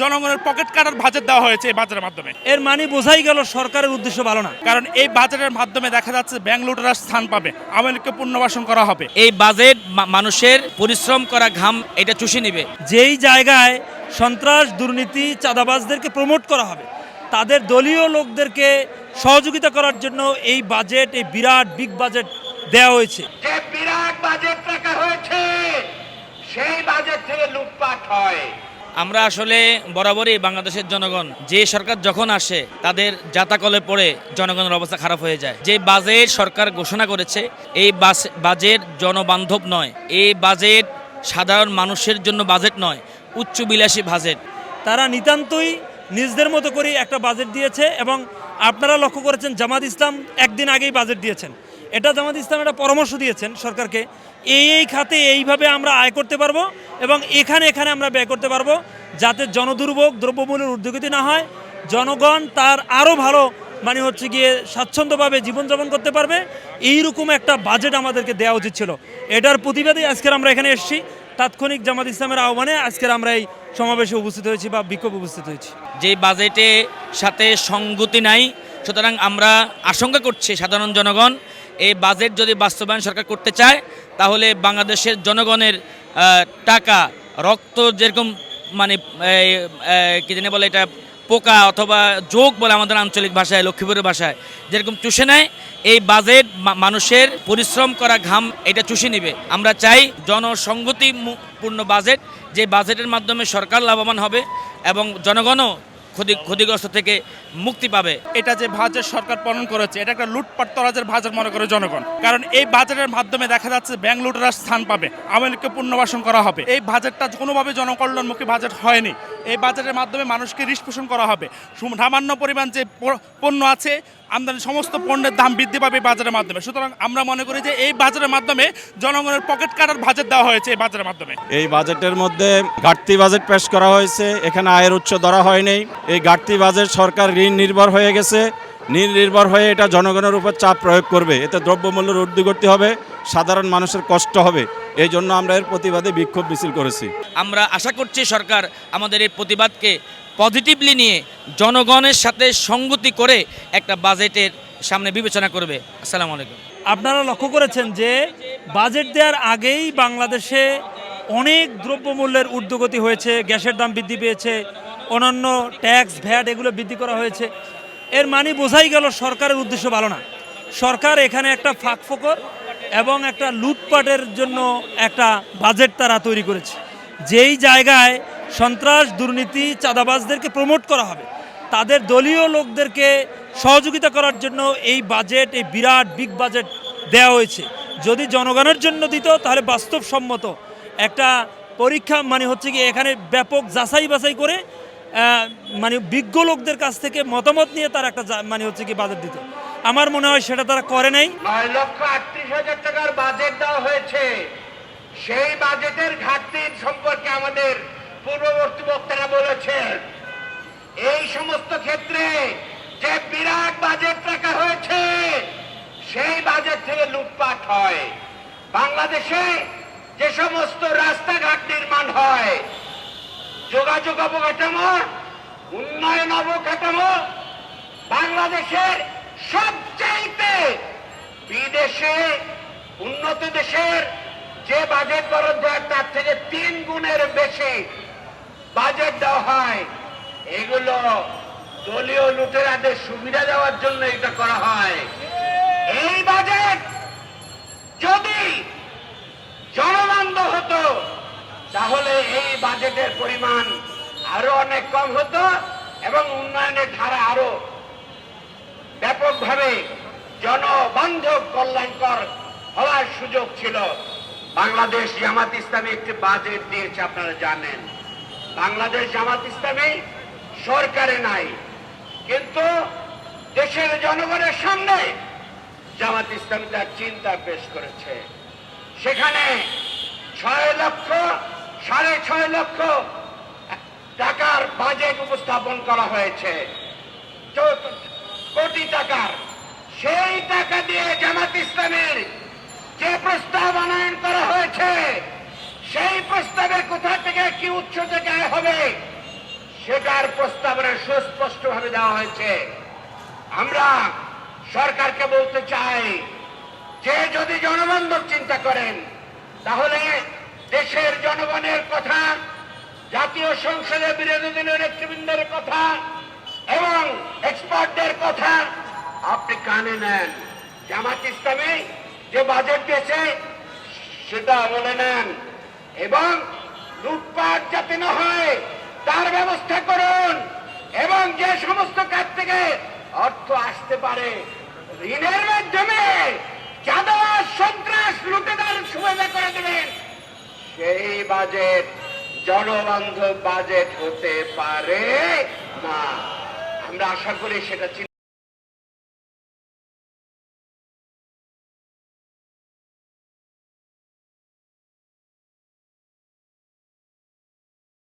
জনগণের পকেট কাটার বাজেট দেওয়া হয়েছে এই বাজেটের মাধ্যমে। এর মানে বোঝাই গেল সরকারের উদ্দেশ্য ভালো না। কারণ এই বাজেটের মাধ্যমে দেখা যাচ্ছে ব্যাংক লুটেরা স্থান পাবে, আওয়ামী লীগকে পুনর্বাসন করা হবে। এই বাজেট মানুষের পরিশ্রম করা ঘাম এটা চুষে নেবে। যেই জায়গায় সন্ত্রাস, দুর্নীতি, চাঁদাবাজদেরকে প্রমোট করা হবে, তাদের দলীয় লোকদেরকে সহযোগিতা করার জন্য এই বাজেট, এই বিরাট বিগ বাজেট দেওয়া হয়েছে। যে বিরাট বাজেট রাখা হয়েছে সেই বাজেট থেকে লুটপাট হয়। আমরা আসলে বরাবরই বাংলাদেশের জনগণ যে সরকার যখন আসে তাদের জাতাকলে পড়ে জনগণের অবস্থা খারাপ হয়ে যায়। যে বাজেট সরকার ঘোষণা করেছে এই বাজেট জনবান্ধব নয়, এই বাজেট সাধারণ মানুষের জন্য বাজেট নয়, উচ্চবিলাসী বাজেট। তারা নিতান্তই নিজেদের মতো করে একটা বাজেট দিয়েছে এবং আপনারা লক্ষ্য করেছেন জামাত ইসলাম একদিন আগেই বাজেট দিয়েছেন। এটা জামাত ইসলাম একটা পরামর্শ দিয়েছেন সরকারকে, এই খাতে এইভাবে আমরা আয় করতে পারবো এবং এখানে আমরা ব্যয় করতে পারবো, যাতে জনদুর্ভোগ, দ্রব্যমূল্যের ঊর্ধ্বগতি না হয়, জনগণ তার আরও ভালো গিয়ে স্বাচ্ছন্দ্যভাবে জীবনযাপন করতে পারবে। এইরকম একটা বাজেট আমাদেরকে দেওয়া উচিত ছিল। এটার প্রতিবাদে আজকের আমরা এখানে এসেছি। তাৎক্ষণিক জামাত ইসলামের আহ্বানে আজকের আমরা এই সমাবেশে উপস্থিত হয়েছি বা বিক্ষোভ উপস্থিত হয়েছি। যে বাজেটের সাথে সঙ্গতি নাই, সুতরাং আমরা আশঙ্কা করছি সাধারণ জনগণ এই বাজেট যদি বাস্তবায়ন সরকার করতে চায় তাহলে বাংলাদেশের জনগণের টাকা, রক্ত যেরকম কি জানি বলে এটা পোকা অথবা যোগ বলে আমাদের আঞ্চলিক ভাষায়, লক্ষ্মীপুরের ভাষায় যেরকম চুষে নেয়, এই বাজেট মানুষের পরিশ্রম করা ঘাম এটা চুষে নেবে। আমরা চাই জনসংগতিপূর্ণ বাজেট, যে বাজেটের মাধ্যমে সরকার লাভবান হবে এবং জনগণও ক্ষতিগ্রস্ত থেকে মুক্তি পাবে। এটা যে বাজেট সরকার প্রণয়ন করেছে এটা একটা লুটপাট তরাজের বাজেট মনে করে জনগণ। কারণ এই বাজেটের মাধ্যমে দেখা যাচ্ছে ব্যাংক লুটেরা স্থান পাবে, আওয়ামী লীগকে পুনর্বাসন করা হবে। এই বাজেটটা কোনোভাবে জনকল্যাণমুখী বাজেট হয়নি। এই বাজেটের মাধ্যমে মানুষকে ঋণ করা হবে। সামান্য পরিমাণ যে পণ্য আছে আমদানি, সমস্ত পণ্যের দাম বৃদ্ধি পাবে এই বাজেটের মাধ্যমে। সুতরাং আমরা মনে করি যে এই বাজেটের মাধ্যমে জনগণের পকেট কাটার বাজেট দেওয়া হয়েছে এই বাজেটের মাধ্যমে। এই বাজেটের মধ্যে ঘাটতি বাজেট পেশ করা হয়েছে, এখানে আয়ের উৎস ধরা হয়নি। এই ঘাটতি বাজেট সরকার ঋণ নির্ভর হয়ে গেছে, ঋণ নির্ভর হয়ে এটা জনগণের উপর চাপ প্রয়োগ করবে, এতে দ্রব্যমূল্যের ঊর্ধ্বগতি হবে, সাধারণ মানুষের কষ্ট হবে। এই জন্য আমরা এর প্রতিবাদে বিক্ষোভ মিছিল করেছি। আমরা আশা করছি সরকার আমাদের এই প্রতিবাদকে পজিটিভলি নিয়ে জনগণের সাথে সঙ্গতি করে একটা বাজেটের সামনে বিবেচনা করবে। আসসালামু আলাইকুম। আপনারা লক্ষ্য করেছেন যে বাজেট দেওয়ার আগেই বাংলাদেশে অনেক দ্রব্যমূল্যের ঊর্ধ্বগতি হয়েছে, গ্যাসের দাম বৃদ্ধি পেয়েছে, অন্যান্য ট্যাক্স, ভ্যাট এগুলো বৃদ্ধি করা হয়েছে। এর মানে বোঝাই গেল সরকারের উদ্দেশ্য ভালো না। সরকার এখানে একটা ফাঁকফোকর এবং একটা লুটপাটের জন্য একটা বাজেট তারা তৈরি করেছে। যেই জায়গায় সন্ত্রাস, দুর্নীতি, চাঁদাবাজদেরকে প্রমোট করা হবে, তাদের দলীয় লোকদেরকে সহযোগিতা করার জন্য এই বাজেট, এই বিরাট বিগ বাজেট দেওয়া হয়েছে। যদি জনগণের জন্য দিত তাহলে বাস্তবসম্মত একটা পরীক্ষা এখানে ব্যাপক যাচাই বাছাই করে বিজ্ঞ লোকদের কাছ থেকে মতামত নিয়ে তার একটা বাজেট দিত। আমার মনে হয় সেটা তারা করে নাই। 9,38,000 টাকার বাজেট দেওয়া হয়েছে। সেই বাজেটের ঘাটতির সম্পর্কে আমাদের পূর্ববর্তী বক্তারা বলেছেন। এই সমস্ত ক্ষেত্রে যে বিরাট বাজেট রাখা হয়েছে সেই বাজেট থেকে লুটপাট হয়। বাংলাদেশে যে সমস্ত রাস্তাঘাট নির্মাণ হয়, যোগাযোগ অবকাঠামো, উন্নয়ন অবকাঠামো, বাংলাদেশের সবচাইতে বিদেশে উন্নত দেশের যে বাজেট বরাদ্দ হয় তার থেকে 3 গুণের বেশি বাজেট দেওয়া হয়। এগুলো দলীয় লুটেরাদের সুবিধা দেওয়ার জন্য এটা করা হয়। এই বাজেট যদি জনবান্ধব হতো তাহলে এই বাজেটের পরিমাণ আরো অনেক কম হতো এবং উন্নয়নের ধারা আরো ব্যাপকভাবে জনবান্ধব কল্যাণকর হওয়ার সুযোগ ছিল। বাংলাদেশ জামাত ইসলামী একটি বাজেট দিয়েছে, আপনারা জানেন। বাংলাদেশ জামাত ইসলামী সরকারে নাই, কিন্তু দেশের জনগণের সামনে জামাত ইসলামী তার চিন্তা পেশ করেছে। সেখানে 6.5 লক্ষ টাকার বাজেট উপস্থাপন করা হয়েছে, কোটি টাকার। সেই টাকা দিয়ে জামাত ইসলামের যে প্রস্তাব আনয়ন করা হয়েছে সেই প্রস্তাবে কোথা থেকে কি উৎস থেকে হবে সেটার প্রস্তাবনা সুস্পষ্টভাবে দেওয়া হয়েছে। আমরা সরকারকে বলতে চাই যে যদি জনবান্ধব চিন্তা করেন তাহলে দেশের জনগণের কথা, জাতীয় সংসদের বিরোধী দলীয় নেতৃবৃন্দের কথা এবং এক্সপার্টদের কথা আপনি কানে নেন। জামাত ইসলামী যে বাজেট দিয়েছে সেটা আমলে নেন এবং লুটপাট যাতে না হয় তার ব্যবস্থা করুন এবং যে সমস্ত কাজ থেকে অর্থ আসতে পারে ঋণের মাধ্যমে চাঁদাবাজ, সন্ত্রাস, লুটেরার সুবিধা করে দেবেন, সেই বাজেট জনবান্ধব বাজেট হতে পারে না। আমরা আশা করি সেটা